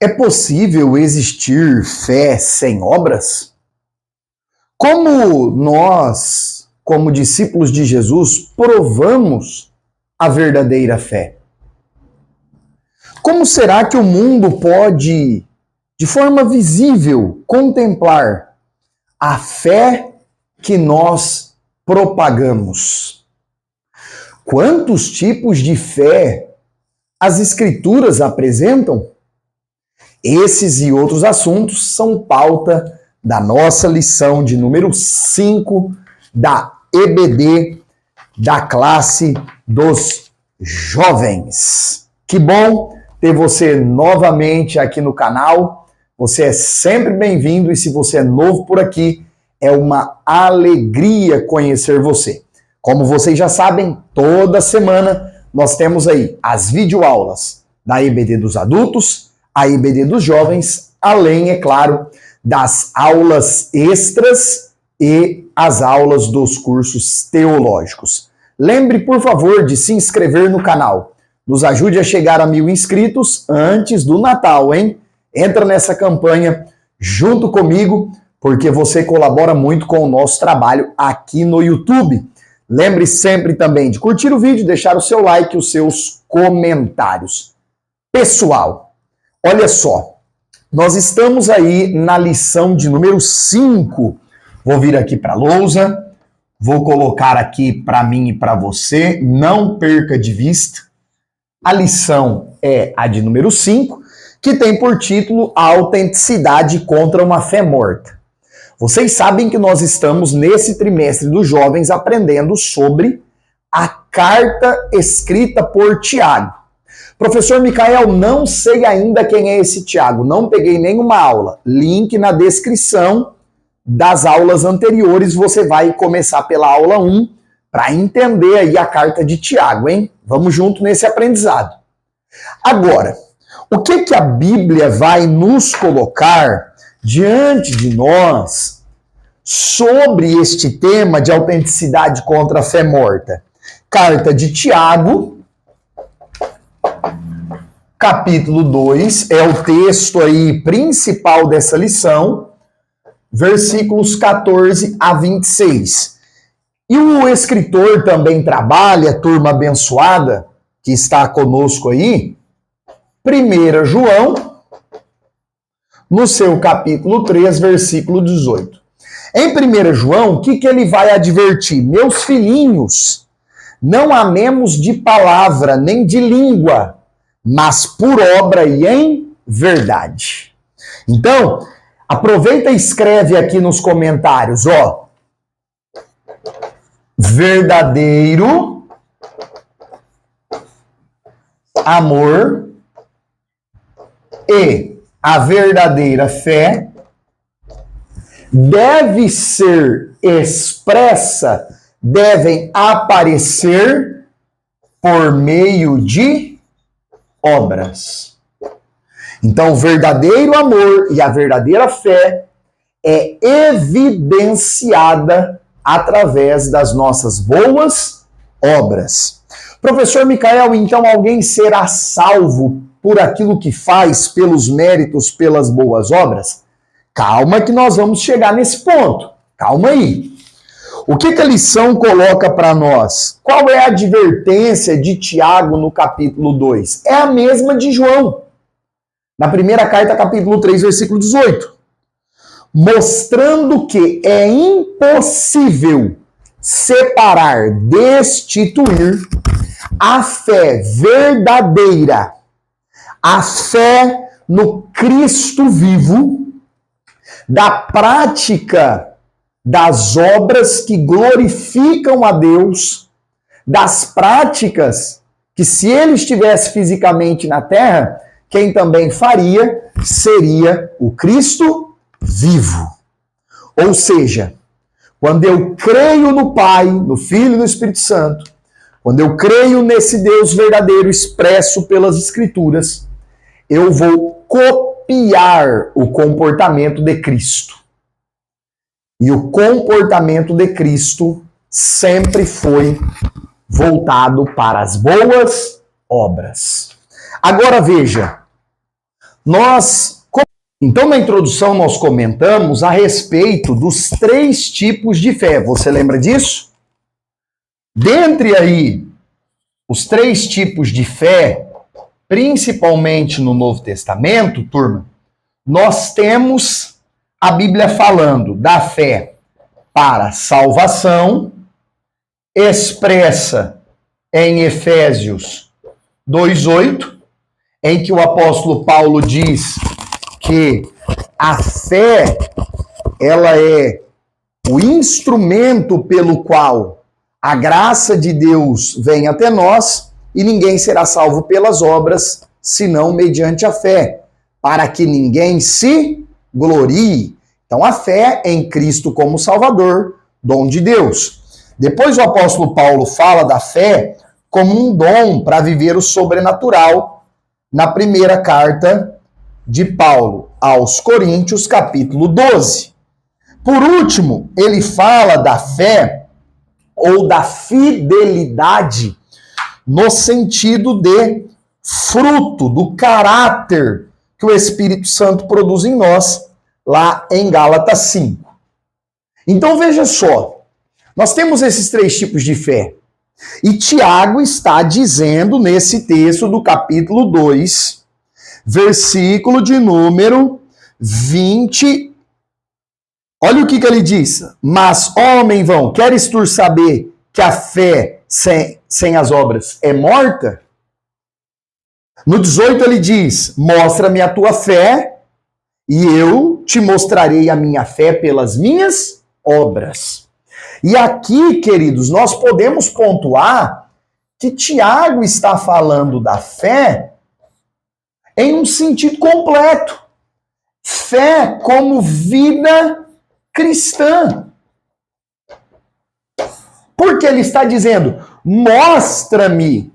É possível existir fé sem obras? Como nós, como discípulos de Jesus, provamos a verdadeira fé? Como será que o mundo pode, de forma visível, contemplar a fé que nós propagamos? Quantos tipos de fé as Escrituras apresentam? Esses e outros assuntos são pauta da nossa lição de número 5 da EBD, da classe dos jovens. Que bom ter você novamente aqui no canal. Você é sempre bem-vindo e se você é novo por aqui, é uma alegria conhecer você. Como vocês já sabem, toda semana nós temos aí as videoaulas da EBD dos adultos, a EBD dos jovens, além, é claro, das aulas extras e as aulas dos cursos teológicos. Lembre, por favor, de se inscrever no canal. Nos ajude a chegar a 1000 inscritos antes do Natal, hein? Entra nessa campanha junto comigo, porque você colabora muito com o nosso trabalho aqui no YouTube. Lembre sempre também de curtir o vídeo, deixar o seu like e os seus comentários. Pessoal, olha só, nós estamos aí na lição de número 5. Vou vir aqui para a lousa, vou colocar aqui para mim e para você, não perca de vista. A lição é a de número 5, que tem por título A Autenticidade contra uma Fé Morta. Vocês sabem que nós estamos nesse trimestre dos jovens aprendendo sobre a carta escrita por Tiago. Professor Micael, não sei ainda quem é esse Tiago, não peguei nenhuma aula. Link na descrição das aulas anteriores, você vai começar pela aula 1 para entender aí a carta de Tiago, hein? Vamos junto nesse aprendizado. Agora, o que a Bíblia vai nos colocar diante de nós sobre este tema de autenticidade contra a fé morta? Carta de Tiago, capítulo 2, é o texto aí principal dessa lição, versículos 14 a 26. E o escritor também trabalha, turma abençoada, que está conosco aí, 1 João, no seu capítulo 3, versículo 18. Em 1 João, o que ele vai advertir? Meus filhinhos, não amemos de palavra nem de língua, mas por obra e em verdade. Então, aproveita e escreve aqui nos comentários, ó. Verdadeiro amor e a verdadeira fé deve ser expressa, devem aparecer por meio de obras. Então, o verdadeiro amor e a verdadeira fé é evidenciada através das nossas boas obras. Professor Micael, então alguém será salvo por aquilo que faz, pelos méritos, pelas boas obras? Calma que nós vamos chegar nesse ponto. Calma aí. O que a lição coloca para nós? Qual é a advertência de Tiago no capítulo 2? É a mesma de João. Na primeira carta, capítulo 3, versículo 18. Mostrando que é impossível separar, destituir a fé verdadeira, a fé no Cristo vivo, da prática das obras que glorificam a Deus, das práticas que, se ele estivesse fisicamente na terra, quem também faria seria o Cristo vivo. Ou seja, quando eu creio no Pai, no Filho e no Espírito Santo, quando eu creio nesse Deus verdadeiro expresso pelas Escrituras, eu vou copiar o comportamento de Cristo. E o comportamento de Cristo sempre foi voltado para as boas obras. Agora veja, Então, na introdução, nós comentamos a respeito dos 3 tipos de fé. Você lembra disso? Dentre aí, os 3 tipos de fé, principalmente no Novo Testamento, turma, nós temos a Bíblia falando da fé para salvação, expressa em Efésios 2:8, em que o apóstolo Paulo diz que a fé, ela é o instrumento pelo qual a graça de Deus vem até nós e ninguém será salvo pelas obras, senão mediante a fé, para que ninguém se glorie. Então, a fé em Cristo como Salvador, dom de Deus. Depois o apóstolo Paulo fala da fé como um dom para viver o sobrenatural na primeira carta de Paulo aos Coríntios, capítulo 12. Por último, ele fala da fé ou da fidelidade no sentido de fruto, do caráter que o Espírito Santo produz em nós, lá em Gálatas 5. Então veja só, nós temos esses 3 tipos de fé. E Tiago está dizendo nesse texto do capítulo 2, versículo de número 20. Olha o que ele diz. Mas, homem vão, queres tu saber que a fé sem as obras é morta? No 18 ele diz, mostra-me a tua fé e eu te mostrarei a minha fé pelas minhas obras. E aqui, queridos, nós podemos pontuar que Tiago está falando da fé em um sentido completo. Fé como vida cristã. Porque ele está dizendo, mostra-me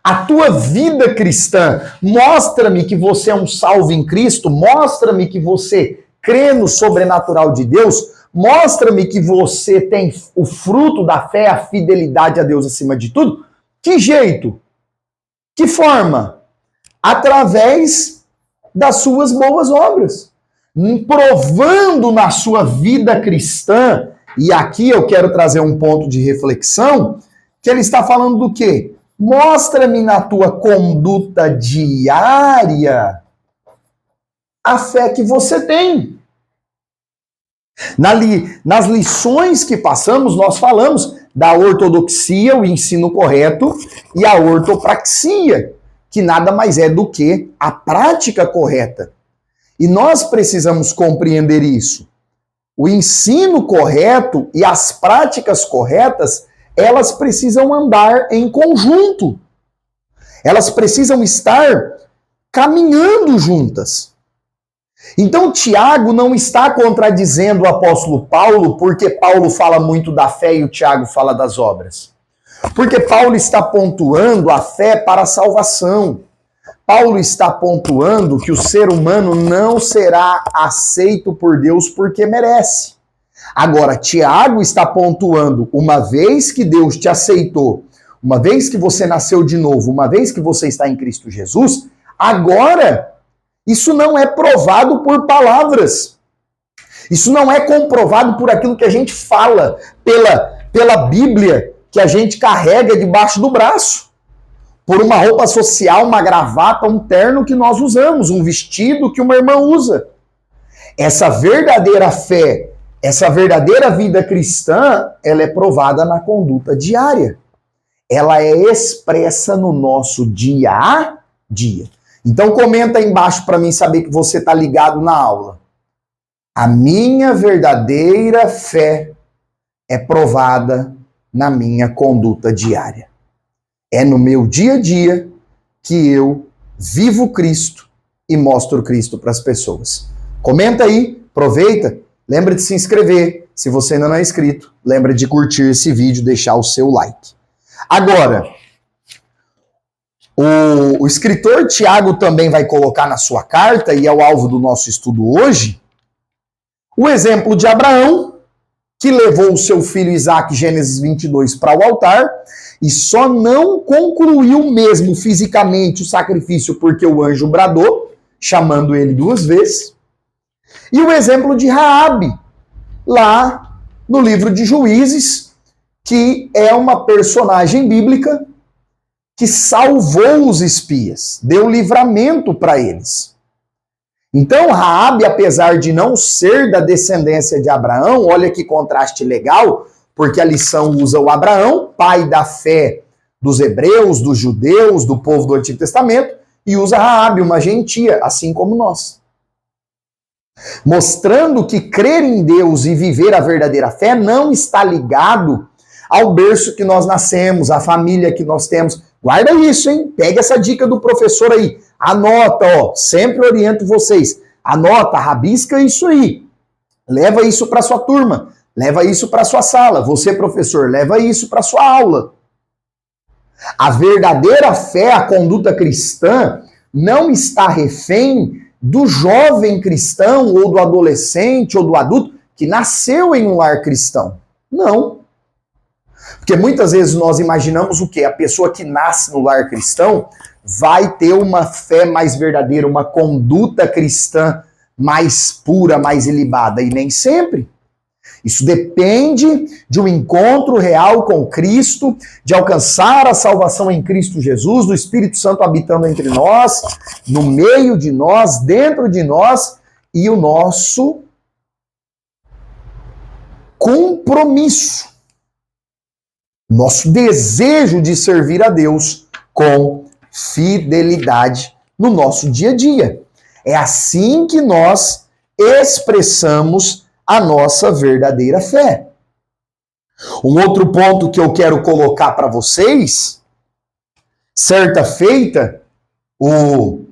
a tua vida cristã, mostra-me que você é um salvo em Cristo, mostra-me que você crê no sobrenatural de Deus, mostra-me que você tem o fruto da fé, a fidelidade a Deus acima de tudo. Que jeito? Que forma? Através das suas boas obras. Provando na sua vida cristã, e aqui eu quero trazer um ponto de reflexão, que ele está falando do quê? Mostra-me na tua conduta diária a fé que você tem. Nas lições que passamos, nós falamos da ortodoxia, o ensino correto, e a ortopraxia, que nada mais é do que a prática correta. E nós precisamos compreender isso. O ensino correto e as práticas corretas, elas precisam andar em conjunto. Elas precisam estar caminhando juntas. Então, Tiago não está contradizendo o apóstolo Paulo, porque Paulo fala muito da fé e o Tiago fala das obras. Porque Paulo está pontuando a fé para a salvação. Paulo está pontuando que o ser humano não será aceito por Deus porque merece. Agora, Tiago está pontuando, uma vez que Deus te aceitou, uma vez que você nasceu de novo, uma vez que você está em Cristo Jesus, agora, isso não é provado por palavras. Isso não é comprovado por aquilo que a gente fala, pela Bíblia que a gente carrega debaixo do braço. Por uma roupa social, uma gravata, um terno que nós usamos, um vestido que uma irmã usa. Essa verdadeira fé, essa verdadeira vida cristã, ela é provada na conduta diária. Ela é expressa no nosso dia a dia. Então comenta aí embaixo para mim saber que você está ligado na aula. A minha verdadeira fé é provada na minha conduta diária. É no meu dia a dia que eu vivo Cristo e mostro Cristo para as pessoas. Comenta aí, aproveita, lembra de se inscrever. Se você ainda não é inscrito, lembra de curtir esse vídeo, deixar o seu like. Agora, o escritor Tiago também vai colocar na sua carta, e é o alvo do nosso estudo hoje, o exemplo de Abraão, que levou o seu filho Isaque, Gênesis 22, para o altar, e só não concluiu mesmo fisicamente o sacrifício porque o anjo bradou, chamando ele 2 vezes. E o exemplo de Raabe, lá no livro de Juízes, que é uma personagem bíblica que salvou os espias, deu livramento para eles. Então, Raabe, apesar de não ser da descendência de Abraão, olha que contraste legal, porque a lição usa o Abraão, pai da fé dos hebreus, dos judeus, do povo do Antigo Testamento, e usa Raabe, uma gentia, assim como nós. Mostrando que crer em Deus e viver a verdadeira fé não está ligado ao berço que nós nascemos, à família que nós temos. Guarda isso, hein? Pega essa dica do professor aí. Anota, ó. Sempre oriento vocês. Anota, rabisca isso aí. Leva isso para sua turma. Leva isso para sua sala. Você, professor, leva isso para sua aula. A verdadeira fé, a conduta cristã, não está refém do jovem cristão, ou do adolescente, ou do adulto, que nasceu em um lar cristão. Não. Porque muitas vezes nós imaginamos o quê? A pessoa que nasce no lar cristão vai ter uma fé mais verdadeira, uma conduta cristã mais pura, mais ilibada. E nem sempre. Isso depende de um encontro real com Cristo, de alcançar a salvação em Cristo Jesus, do Espírito Santo habitando entre nós, no meio de nós, dentro de nós, e o nosso compromisso, nosso desejo de servir a Deus com fidelidade no nosso dia a dia. É assim que nós expressamos a nossa verdadeira fé. Um outro ponto que eu quero colocar para vocês, certa feita, o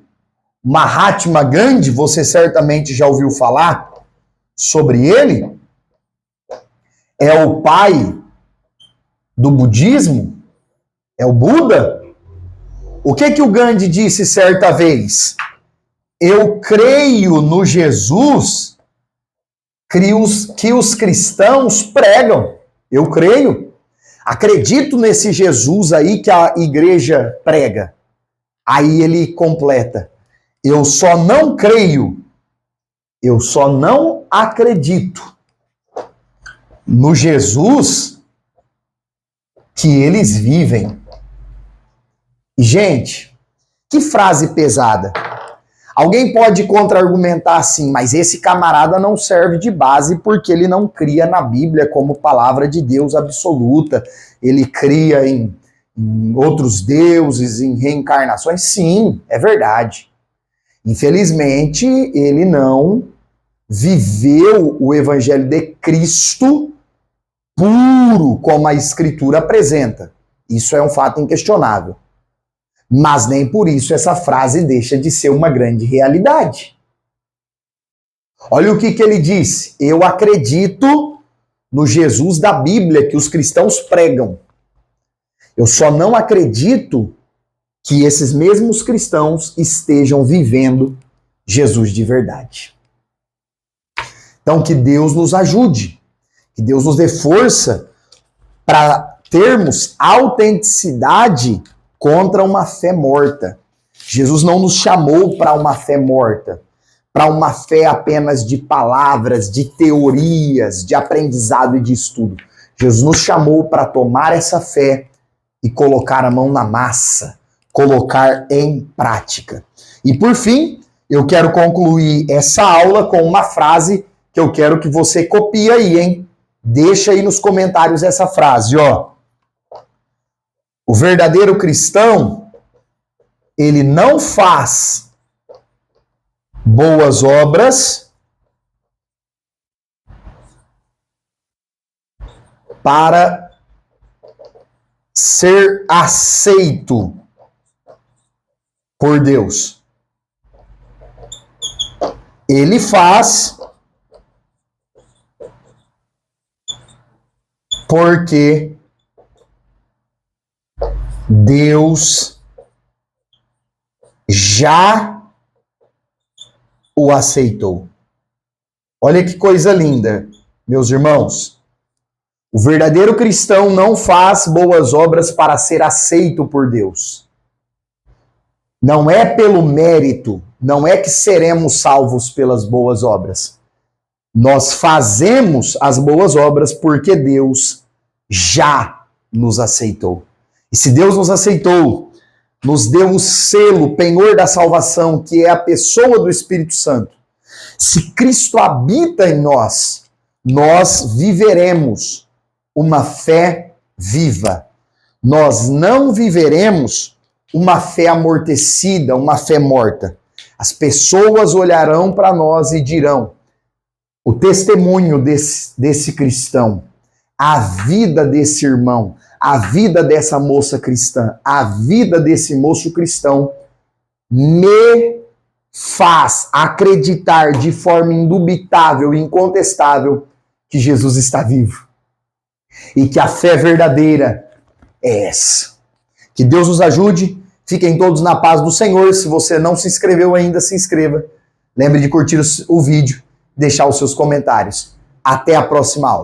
Mahatma Gandhi, você certamente já ouviu falar sobre ele, é o pai do budismo, é o Buda. O que o Gandhi disse certa vez? Eu creio no Jesus que os cristãos pregam. Eu creio. Acredito nesse Jesus aí que a igreja prega. Aí ele completa. Eu só não creio, eu só não acredito no Jesus que eles vivem. Gente, que frase pesada. Alguém pode contra-argumentar assim, mas esse camarada não serve de base porque ele não cria na Bíblia como palavra de Deus absoluta. Ele cria em outros deuses, em reencarnações. Sim, é verdade. Infelizmente, ele não viveu o Evangelho de Cristo puro, como a Escritura apresenta. Isso é um fato inquestionável. Mas nem por isso essa frase deixa de ser uma grande realidade. Olha o que ele disse. Eu acredito no Jesus da Bíblia que os cristãos pregam. Eu só não acredito que esses mesmos cristãos estejam vivendo Jesus de verdade. Então que Deus nos ajude, que Deus nos dê força para termos autenticidade contra uma fé morta. Jesus não nos chamou para uma fé morta, para uma fé apenas de palavras, de teorias, de aprendizado e de estudo. Jesus nos chamou para tomar essa fé e colocar a mão na massa, colocar em prática. E por fim, eu quero concluir essa aula com uma frase que eu quero que você copie aí, hein? Deixa aí nos comentários essa frase, ó. O verdadeiro cristão, ele não faz boas obras para ser aceito por Deus. Ele faz porque Deus já o aceitou. Olha que coisa linda, meus irmãos. O verdadeiro cristão não faz boas obras para ser aceito por Deus. Não é pelo mérito, não é que seremos salvos pelas boas obras. Nós fazemos as boas obras porque Deus já nos aceitou. E se Deus nos aceitou, nos deu o selo, penhor da salvação, que é a pessoa do Espírito Santo. Se Cristo habita em nós, nós viveremos uma fé viva. Nós não viveremos uma fé amortecida, uma fé morta. As pessoas olharão para nós e dirão: o testemunho desse cristão, a vida desse irmão, a vida dessa moça cristã, a vida desse moço cristão me faz acreditar de forma indubitável e incontestável que Jesus está vivo. E que a fé verdadeira é essa. Que Deus nos ajude. Fiquem todos na paz do Senhor. Se você não se inscreveu ainda, se inscreva. Lembre de curtir o vídeo, deixar os seus comentários. Até a próxima aula.